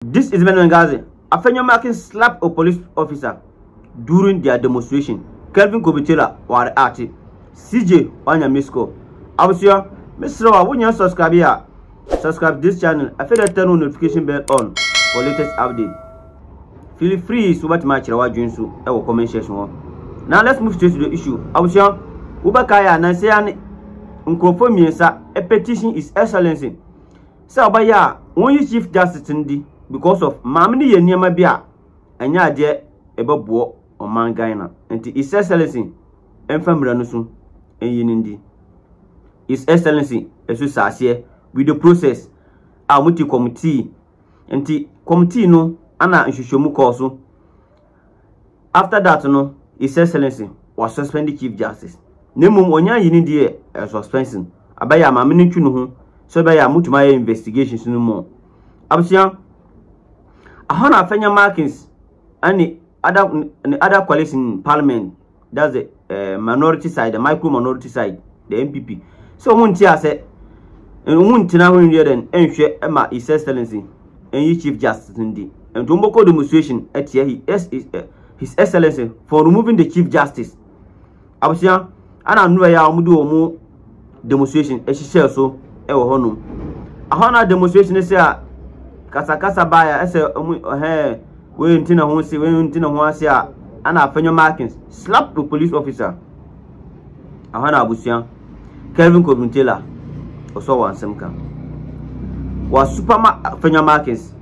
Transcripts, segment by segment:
This is Menengazi. Afenyo Markin slapped a police officer during their demonstration. Kelvin Kobitela were at it. CJ on your misco. Abusio, Mr. Raw, when you subscribe here, subscribe this channel. I feel that turn on notification bell on for latest update. Feel free to watch my channel Junsu or comment section. Now let's move straight to the issue. Abusio, Ubakaya Nansian Unkofomiensa, a petition is excellency. Sabaya, only Chief Justice Ndi. Because of Mammy and Yamabia, and ya dear about war or Mangina, and His Excellency, and Famranusu, and Yinindi. His Excellency, as you say, with the process, our multi committee, and the committee no, Anna and Shishomu Koso. After that, no, His Excellency was suspended Chief Justice. Nemo Onya Yinindi as suspension. Abaya Mammy Chuno, so by a mutumaya investigations no more. Absian. Ahona Afenyo Markins and other coalition in parliament, that's the minority side, the micro minority side, the MPP. So Muntia said, and Muntina when and share Emma His Excellency and Chief Justice Ndi and Tumboko demonstration at His Excellency for removing the Chief Justice. Abusia, and I know I am demonstration as she says so, Ahona demonstration is here. Kasa baya ese we ntina ho si we ntina ho asia ana Afenyo Markins slap the police officer ahana abusia Kelvin Kobitela oso wansem ka was superma Afenyo Markins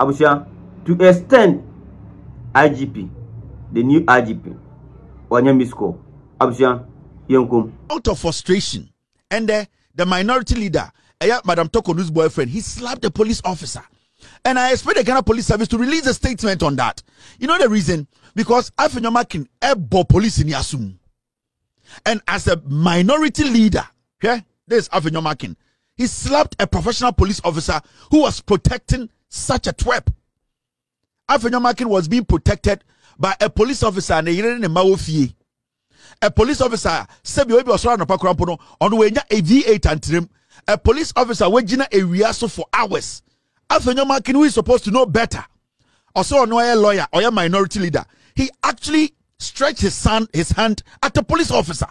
abusia to extend IGP the new IGP wanya misko abusia yenkum out of frustration and the minority leader Madam Tokonu's boyfriend, he slapped the police officer. And I expect the Ghana Police Service to release a statement on that. You know the reason? Because Afenyo Markin ebo police in Yasum. And as a minority leader, okay, this is Afenyo Markin. He slapped a professional police officer who was protecting such a twerp. Afenyo Markin was being protected by a police officer and a police officer said on the way a V8 and trim. A police officer waging a rehearsal for hours. Afenyo Markin, who is supposed to know better, also no a lawyer or a minority leader, he actually stretched his hand at a police officer.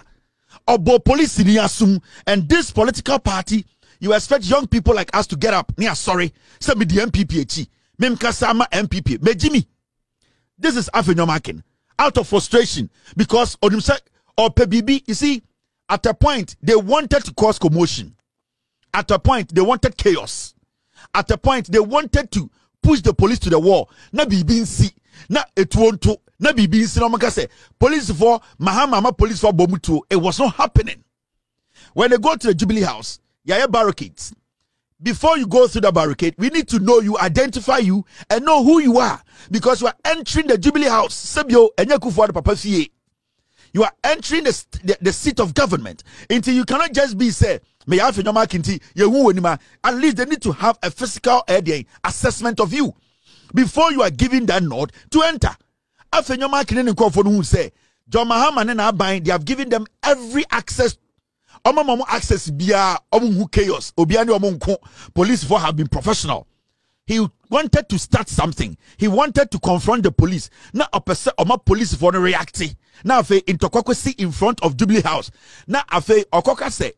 Obo police in Yasum, and this political party, you expect young people like us to get up. Sorry, send me the MPP. Memkasama MPP. Mejimi. This is Afenyo Markin. Out of frustration, because Odimsa or PBB, you see, at a point they wanted to cause commotion. At a point, they wanted chaos. At a point, they wanted to push the police to the wall. Na BBNC, na etuonto, na BBNC no makase. Police for Mahama police for Bomutu. It was not happening. When they go to the Jubilee House, yaya barricades. Before you go through the barricade, we need to know you, identify you, and know who you are, because you are entering the Jubilee House. Sebio enyakufu the papa fie. You are entering the seat of government until you cannot just be say. May I Afenyo Markin at least they need to have a physical assessment of you before you are given that nod to enter. Afenyo Markin and who say John Mahama and Abain, they have given them every access. Access bia chaos. Obiani police for have been professional. He wanted to start something. He wanted to confront the police. Now a person police for reacting. Now afe intokwakwesi in front of Jubilee House. Now afe okoka say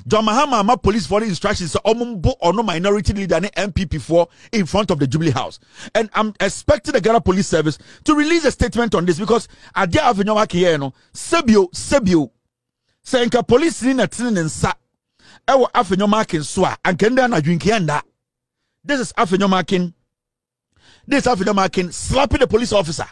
John Mahama police for the instructions so omumbo or no minority leader and MPP for in front of the Jubilee House. And I'm expecting the Ghana Police Service to release a statement on this, because I dare Afenyo Markin here no Sebio Senka police in a tin and sa ewo Afenyo Markin swa and kenda na drinkianda. This is Afenyo Markin. This is Afenyo Markin slapping the police officer.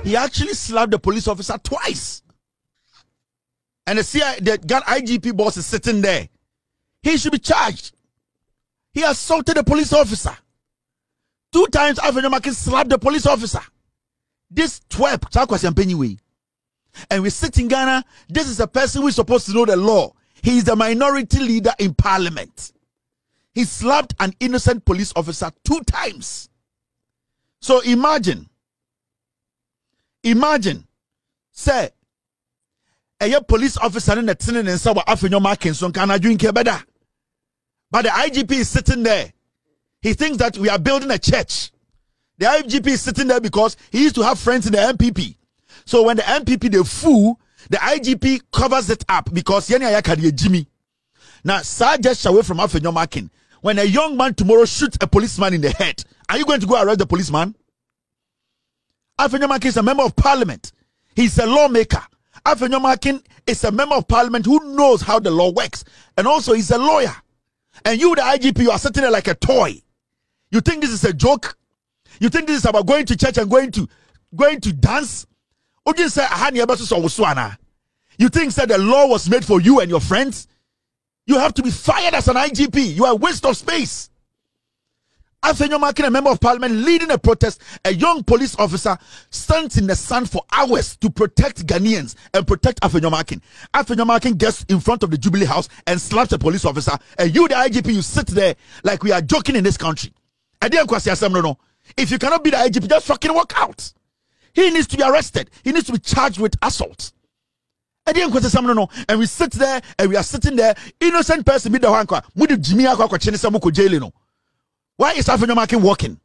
He actually slapped the police officer twice. And the Ghana IGP boss is sitting there. He should be charged. He assaulted the police officer. 2 times Afenyo Markin slapped the police officer. This twerp, and we sit in Ghana. This is a person who is supposed to know the law. He is the minority leader in parliament. He slapped an innocent police officer 2 times. So imagine, say, a police officer in the tenant and saw Afenyo Markin so can I drink better. But the IGP is sitting there. He thinks that we are building a church. The IGP is sitting there because he used to have friends in the MPP. So when the MPP they fool, the IGP covers it up because Jimmy. Now, sir, just away from Afenyo Markin. When a young man tomorrow shoots a policeman in the head, are you going to go arrest the policeman? Afenyo Markin is a member of parliament. He's a lawmaker. Afenyo Markin is a member of parliament who knows how the law works. And also he's a lawyer. And you, the IGP, you are sitting there like a toy. You think this is a joke? You think this is about going to church and going to dance? You think that the law was made for you and your friends? You have to be fired as an IGP. You are a waste of space. Afenyo Markin, a member of parliament, leading a protest. A young police officer stands in the sun for hours to protect Ghanaians and protect Afenyo Markin. Afenyo Markin gets in front of the Jubilee House and slaps a police officer. And you, the IGP, you sit there like we are joking in this country. If you cannot be the IGP, just fucking walk out. He needs to be arrested. He needs to be charged with assault. And we sit there and we are sitting there, innocent person. Why is Afenyo Markin walking?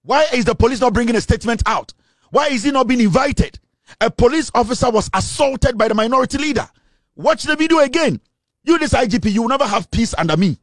Why is the police not bringing a statement out? Why is he not being invited? A police officer was assaulted by the minority leader. Watch the video again. You, this IGP, you will never have peace under me.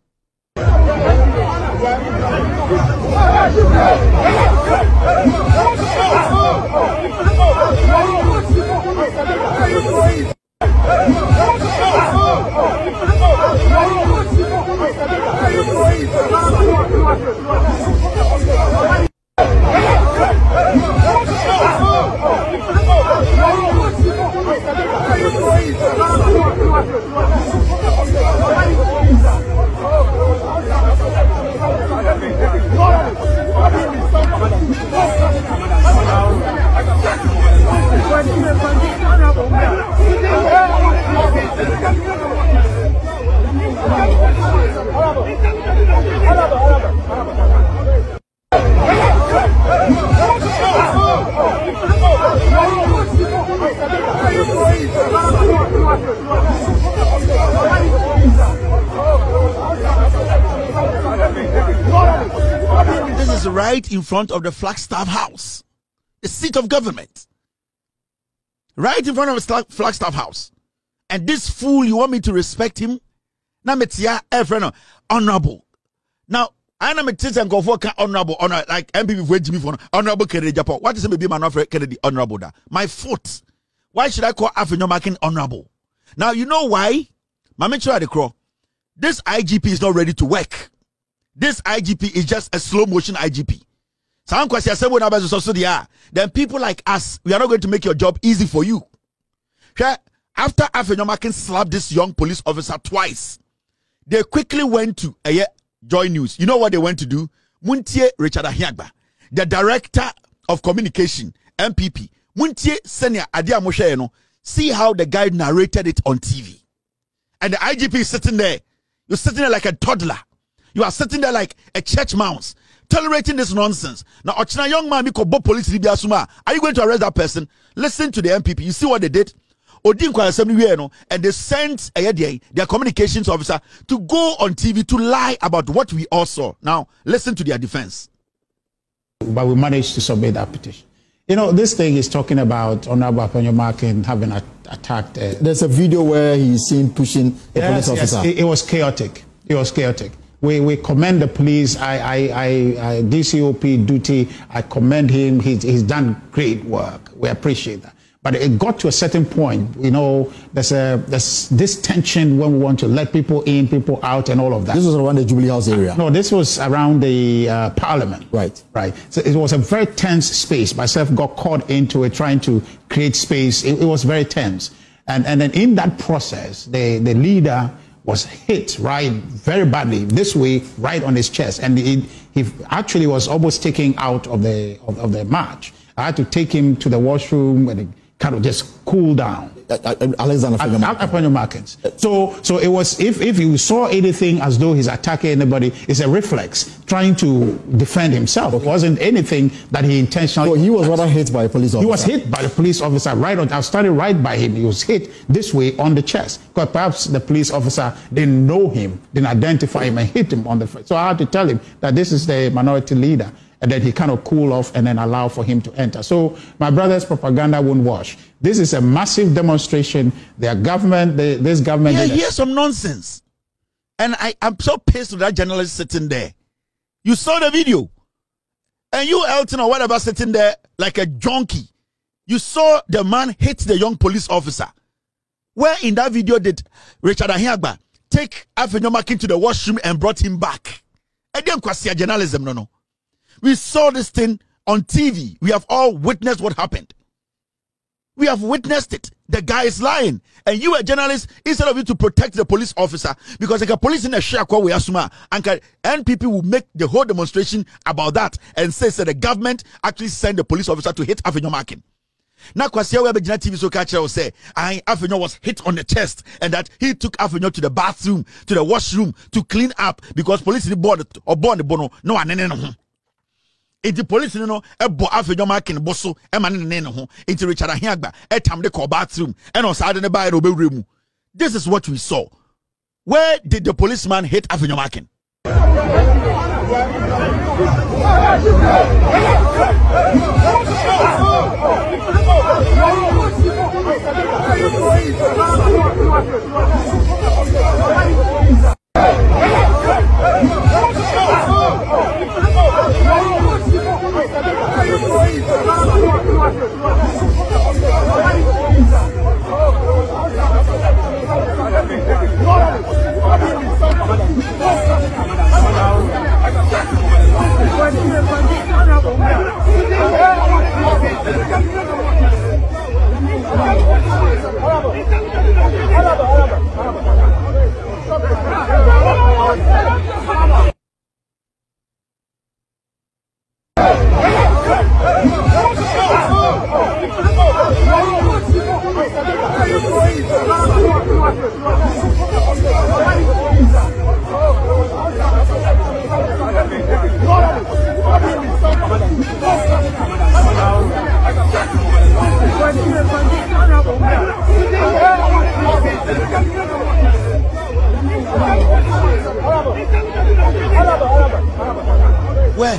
This is right in front of the Flagstaff House, the seat of government. Right in front of the Flagstaff House. And this fool, you want me to respect him? Now, honorable. Now, I am a teacher and go for honorable, honor, like MPP for Jimmy for honorable Kennedy Japan. What is maybe man of Kennedy honorable? My foot. Why should I call Afenyo Markin honorable? Now, you know why? Mama Chua the Crow. This IGP is not ready to work. This IGP is just a slow motion IGP. Then people like us, we are not going to make your job easy for you. After Afenyo Markin slapped this young police officer twice, they quickly went to Joy News. You know what they went to do? Muntie Richard Ahiagba, the director of communication, MPP. Muntie Senior Adia Moshe, see how the guy narrated it on TV. And the IGP is sitting there. You're sitting there like a toddler. You are sitting there like a church mouse, tolerating this nonsense. Now, Ochina young man, police, are you going to arrest that person? Listen to the MPP. You see what they did? And they sent their communications officer to go on TV to lie about what we all saw. Now, listen to their defense. But we managed to submit that petition. You know, this thing is talking about Honorable Afenyo Markin having attacked. There's a video where he's seen pushing the police officer. Yes, it was chaotic. It was chaotic. We commend the police. DCOP Duty, I commend him. He's done great work. We appreciate that. But it got to a certain point, you know, there's this tension when we want to let people in, people out, and all of that. This was around the Jubilee House area? No, this was around the Parliament. Right. Right. So it was a very tense space. Myself got caught into it, trying to create space. It was very tense. And then in that process, the leader was hit very badly, this way, right on his chest. And he actually was almost taken out of the march. I had to take him to the washroom and kind of just cool down. Afenyo Markin. So it was, if you saw anything as though he's attacking anybody, it's a reflex, trying to defend himself. It wasn't anything that he intentionally... So he was rather hit by a police officer? He was hit by the police officer I started right by him. He was hit this way on the chest, because perhaps the police officer didn't know him, didn't identify him, and hit him on the face. So I had to tell him that this is the minority leader. And then he kind of cool off and then allow for him to enter. So my brother's propaganda won't wash. This is a massive demonstration. Their government, this government... Yeah, here's some nonsense. And I'm so pissed with that journalist sitting there. You saw the video. And you, Elton or whatever, sitting there like a junkie. You saw the man hit the young police officer. Where in that video did Richard Ahiagba take Afenyo Markin to the washroom and brought him back? I didn't question journalism, no. We saw this thing on TV. We have all witnessed what happened. We have witnessed it. The guy is lying. And you, a journalist, instead of you to protect the police officer, because like a police in a shakwa we assume, and people will make the whole demonstration about that and say the government actually sent the police officer to hit Afenyo Markin. Now, Kwasia Webejina TV so catcher will say, Afenyo was hit on the chest and that he took Afenyo to the bathroom, to the washroom to clean up because police in the board or born the bono. No, the police no Afenyo Markin bosso into Richard Ahiagba etam de call bathroom and on side the buy room. This is what we saw. Where did the policeman hit Afenyo Markin?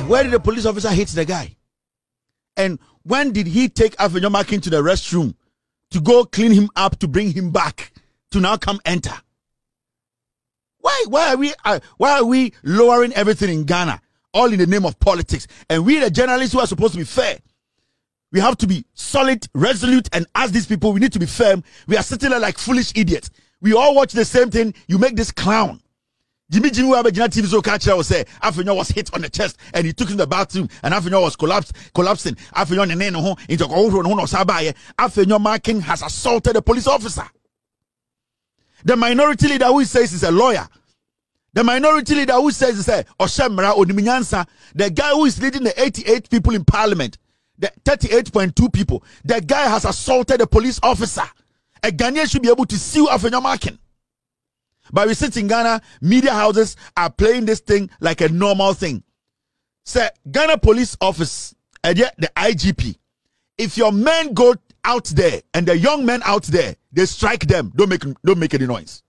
Where did the police officer hit the guy? And when did he take Afenyo Markin to the restroom to go clean him up to bring him back to now come enter? Why are we lowering everything in Ghana, all in the name of politics? And we, the journalists who are supposed to be fair, we have to be solid, resolute, and ask these people, we need to be firm. We are sitting there like foolish idiots. We all watch the same thing. You make this clown. Jimmy Wabejina TV so catcher will say Afenyo was hit on the chest and he took him to the bathroom and Afenyo was collapsing. Afenyo into Afenyo Markin has assaulted a police officer. The minority leader who says is a lawyer. The minority leader who says is Oshemra Odiminyansa, the guy who is leading the 88 people in parliament, the 38.2 people, the guy has assaulted a police officer. A Ghanaian should be able to sue Afenyo Markin. But we sit in Ghana, media houses are playing this thing like a normal thing. say Ghana Police Office and yet the IGP. If your men go out there and the young men out there, they strike them, don't make any noise.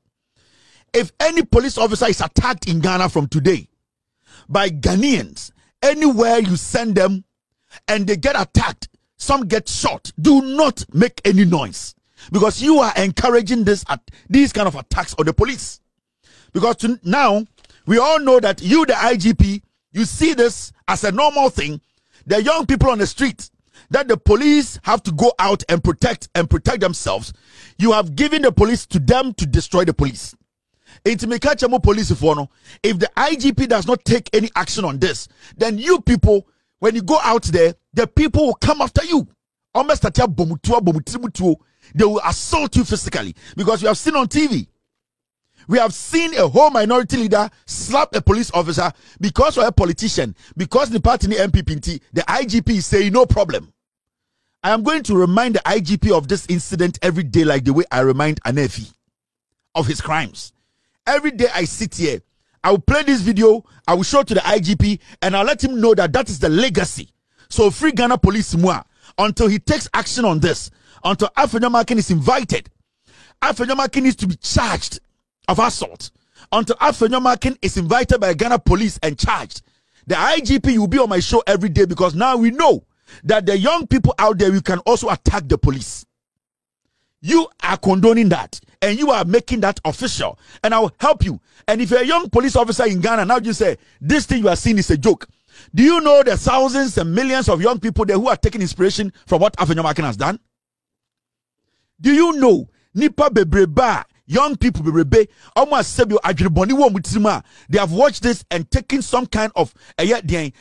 If any police officer is attacked in Ghana from today by Ghanaians, anywhere you send them and they get attacked, some get shot, do not make any noise, because you are encouraging these kind of attacks on the police. Because now we all know that you, the IGP, you see this as a normal thing. The young people on the street that the police have to go out and protect themselves. You have given the police to them to destroy the police. If the IGP does not take any action on this, then you people, when you go out there, the people will come after you. They will assault you physically, because we have seen on TV. We have seen a whole minority leader slap a police officer because of a politician, because the party MPP, the IGP is saying no problem. I am going to remind the IGP of this incident every day, like the way I remind Anefi of his crimes. Every day I sit here, I will play this video, I will show to the IGP, and I'll let him know that that is the legacy. So free Ghana police moi until he takes action on this, until Afenyo Markin is invited. Afenyo Markin needs to be charged of assault. Until Afenyo Markin is invited by Ghana police and charged. The IGP will be on my show every day, because now we know that the young people out there, you can also attack the police. You are condoning that, and you are making that official, and I will help you. And if you're a young police officer in Ghana, now you say, this thing you are seeing is a joke. Do you know the thousands and millions of young people there who are taking inspiration from what Afenyo Markin has done? Do you know Nipa Bebreba, young people Bebrebe, almost Sebio Adriboni wo mutima, they have watched this and taken some kind of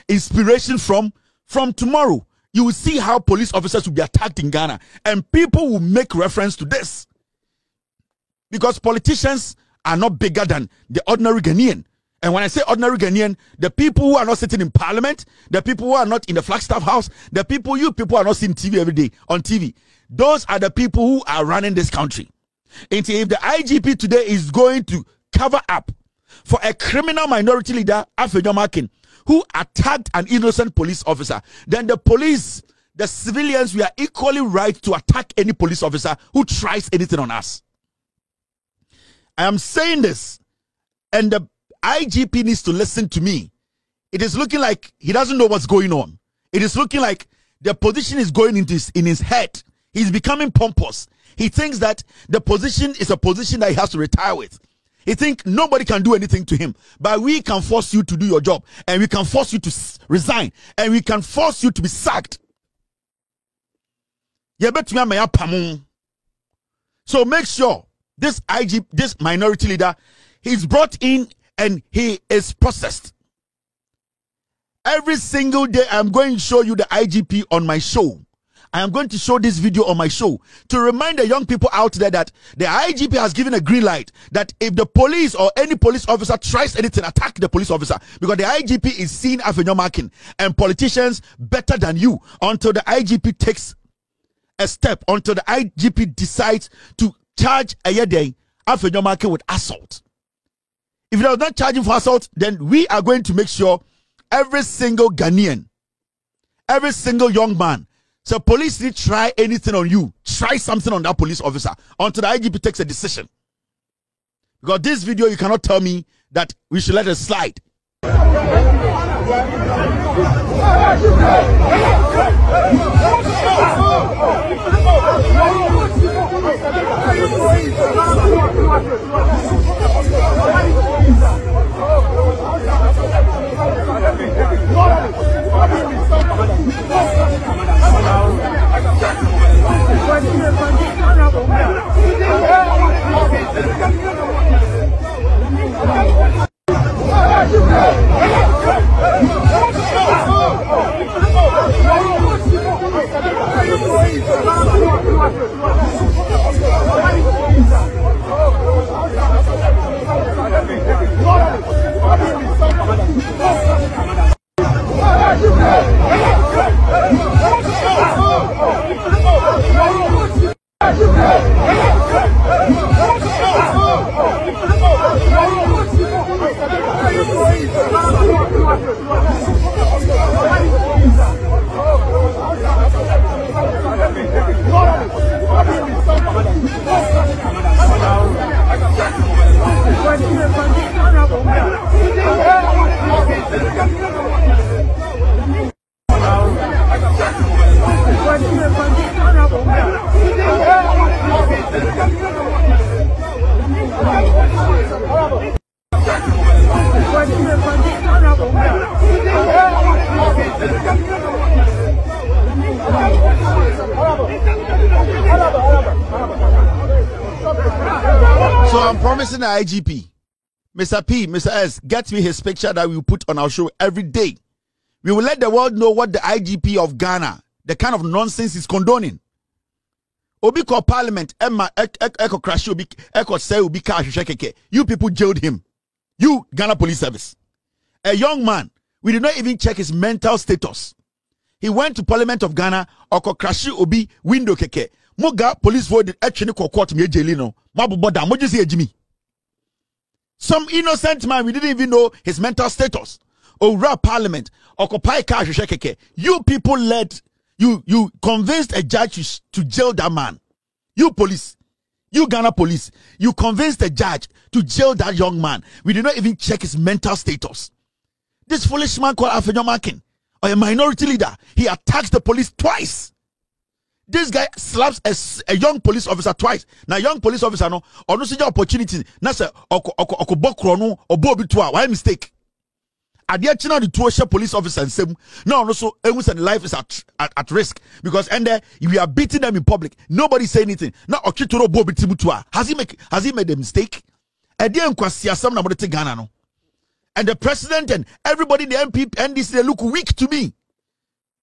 inspiration from tomorrow. You will see how police officers will be attacked in Ghana, and people will make reference to this, because politicians are not bigger than the ordinary Ghanaian. And when I say ordinary Ghanaian, the people who are not sitting in parliament, the people who are not in the Flagstaff house, the people you people are not seeing TV every day on TV, those are the people who are running this country. And if the IGP today is going to cover up for a criminal minority leader, Afenyo Markin, who attacked an innocent police officer, then the police, the civilians, we are equally right to attack any police officer who tries anything on us. I am saying this, and the IGP needs to listen to me. It is looking like he doesn't know what's going on. It is looking like the position is going in his head. He's becoming pompous. He thinks that the position is a position that he has to retire with. He thinks nobody can do anything to him, but we can force you to do your job, and we can force you to resign, and we can force you to be sacked. So make sure this this minority leader, he's brought in and he is processed. Every single day, I'm going to show you the IGP on my show. I am going to show this video on my show to remind the young people out there that the IGP has given a green light that if the police or any police officer tries anything, attack the police officer, because the IGP is seeing Afenyo Markin and politicians better than you until the IGP takes a step, until the IGP decides to charge Afenyo Markin with assault. If he does not charge him for assault, then we are going to make sure every single Ghanaian, every single young man, so police did try anything on you, try something on that police officer until the IGP takes a decision. Because this video, you cannot tell me that we should let it slide. I'm promising the IGP, Mr. P, Mr. S, get me his picture that we put on our show every day. We will let the world know what the IGP of Ghana, the kind of nonsense is condoning. Obi called Parliament, Emma, Eko Crash, Eko say, Obi Cash, you people jailed him. You, Ghana Police Service. A young man, we did not even check his mental status. He went to Parliament of Ghana, Oko Crash, Obi, window keke. Moga police voted actually court me jailino. Mabuboda, Mojisi Jimmy. Some innocent man, we didn't even know his mental status. Ora Parliament, occupy cash keke. You people led, you convinced a judge to jail that man. You police, you Ghana police, you convinced a judge to jail that young man. We did not even check his mental status. This foolish man called Afenyo Markin, or a minority leader, he attacks the police twice. This guy slaps a young police officer twice. Now, young police officer no, or no such opportunity. Na se okobokrono or bobitua. Why mistake? Adia china the two police officer and same. No, also, and life is at risk because and there we are beating them in public. Nobody say anything. Now, okitoro bobitibutua. Has he made a mistake? Adia nkwasia sam na modete Ghana no. And the president and everybody in the MP, NDC, they look weak to me.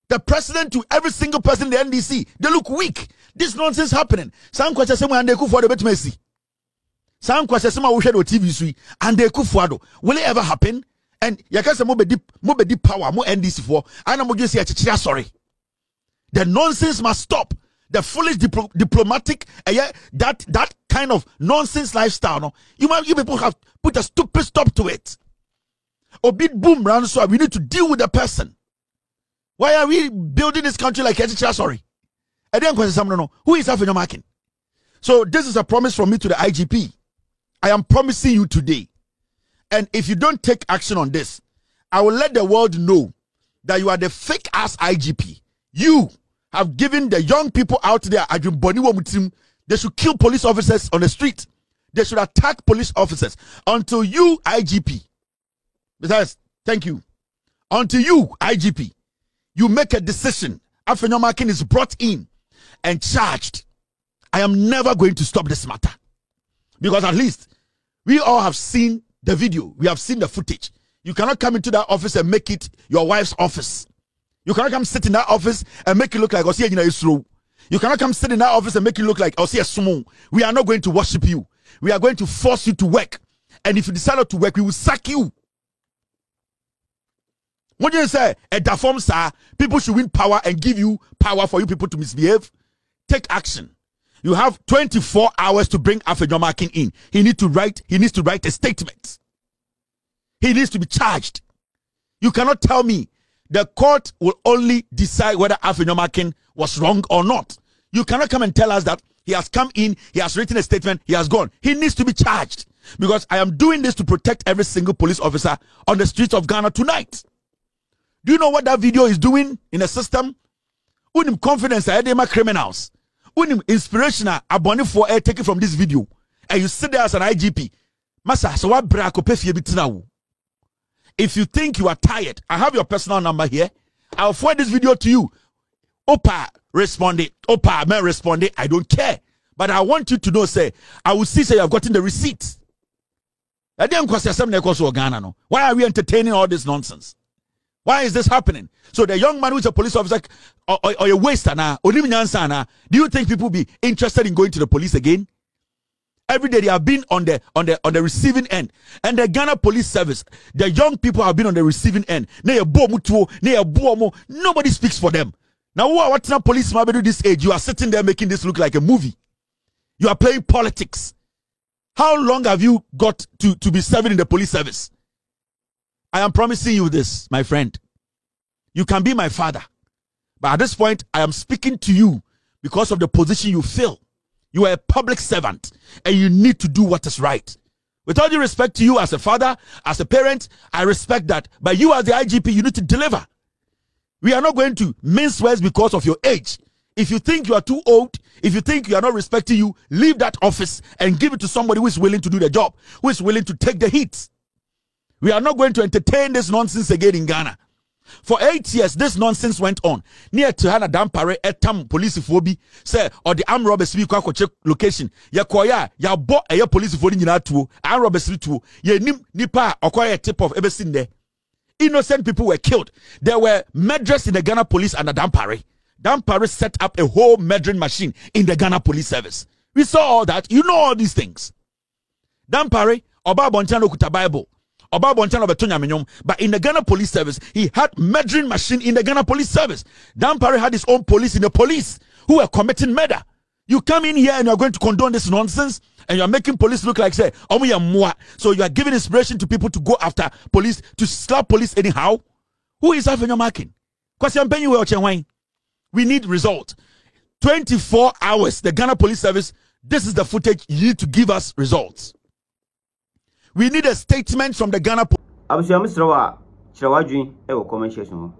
The president to every single person in the NDC, they look weak. This nonsense happening. Some questions say and they could for the Messi. Some questions some will share TV and they could for. Will it ever happen? And yakasa mo be deep power, more NDC for. And I'm just here sorry. The nonsense must stop. The foolish diplomatic, that kind of nonsense lifestyle. No, you people have put a stupid stop to it. Obit boom round so we need to deal with the person. Why are we building this country like Echicha? Sorry. I didn't question no. Who is Afenyo Markin? So this is a promise from me to the IGP. I am promising you today. And if you don't take action on this, I will let the world know that you are the fake ass IGP. You have given the young people out there, they should kill police officers on the street. They should attack police officers until you, IGP. Besides, thank you. Until you, IGP, you make a decision. Afenyo Markin is brought in and charged. I am never going to stop this matter. Because at least we all have seen the video. We have seen the footage. You cannot come into that office and make it your wife's office. You cannot come sit in that office and make it look like Osia Isro. You cannot come sit in that office and make it look like Osia Sumo. We are not going to worship you. We are going to force you to work. And if you decide not to work, we will sack you. What do you say? At the form, sir, people should win power and give you power for you people to misbehave. Take action. You have 24 hours to bring Afenyo Markin in. He needs to write a statement. He needs to be charged. You cannot tell me the court will only decide whether Afenyo Markin was wrong or not. You cannot come and tell us that he has come in, he has written a statement, he has gone. He needs to be charged. Because I am doing this to protect every single police officer on the streets of Ghana tonight. Do you know what that video is doing in the system? Unim confidence I my criminals. Unim inspirational aboni for air taken from this video. And you sit there as an IGP. Masa, so what brako pefi bitina. If you think you are tired, I have your personal number here. I'll forward this video to you. Opa responded. Opa man responded. I don't care. But I want you to know, say, I will see say you have gotten the receipt. Why are we entertaining all this nonsense? Why is this happening? So the young man who is a police officer or a waster now, do you think people will be interested in going to the police again? Every day they have been on the receiving end. And the Ghana Police Service, the young people have been on the receiving end. Nobody speaks for them. Now what's not police do this age? You are sitting there making this look like a movie. You are playing politics. How long have you got to be serving in the police service? I am promising you this, my friend. You can be my father. But at this point, I am speaking to you because of the position you fill. You are a public servant and you need to do what is right. With all due respect to you as a father, as a parent, I respect that. But you as the IGP, you need to deliver. We are not going to mince words because of your age. If you think you are too old, if you think you are not respecting you, leave that office and give it to somebody who is willing to do the job, who is willing to take the heat. We are not going to entertain this nonsense again in Ghana. For 8 years, this nonsense went on. Near to Hana Dampare, etam police phobi, say, or the armed robbers we kwa check location. Ya koya, ya bo a police phone in that armed robbers too. Ye nipa, acquire tip of ever seen there. Innocent people were killed. There were murders in the Ghana police and the Dampare. Dampare set up a whole murdering machine in the Ghana police service. We saw all that. You know all these things. Dampare, Oba Bonchano Kuta Bible. Oba Bonchano Betonya Minyom. But in the Ghana police service, he had murdering machine in the Ghana police service. Dampare had his own police in the police who were committing murder. You come in here and you're going to condone this nonsense and you're making police look like, say, so you are giving inspiration to people to go after police, to slap police anyhow. Who is Afenyo Markin? Because I'm paying you wine. We need result. 24 hours, the Ghana police service, this is the footage you need to give us results. We need a statement from the Ghana police. Abusua Mr. Wa, Chirawadwin, comment section.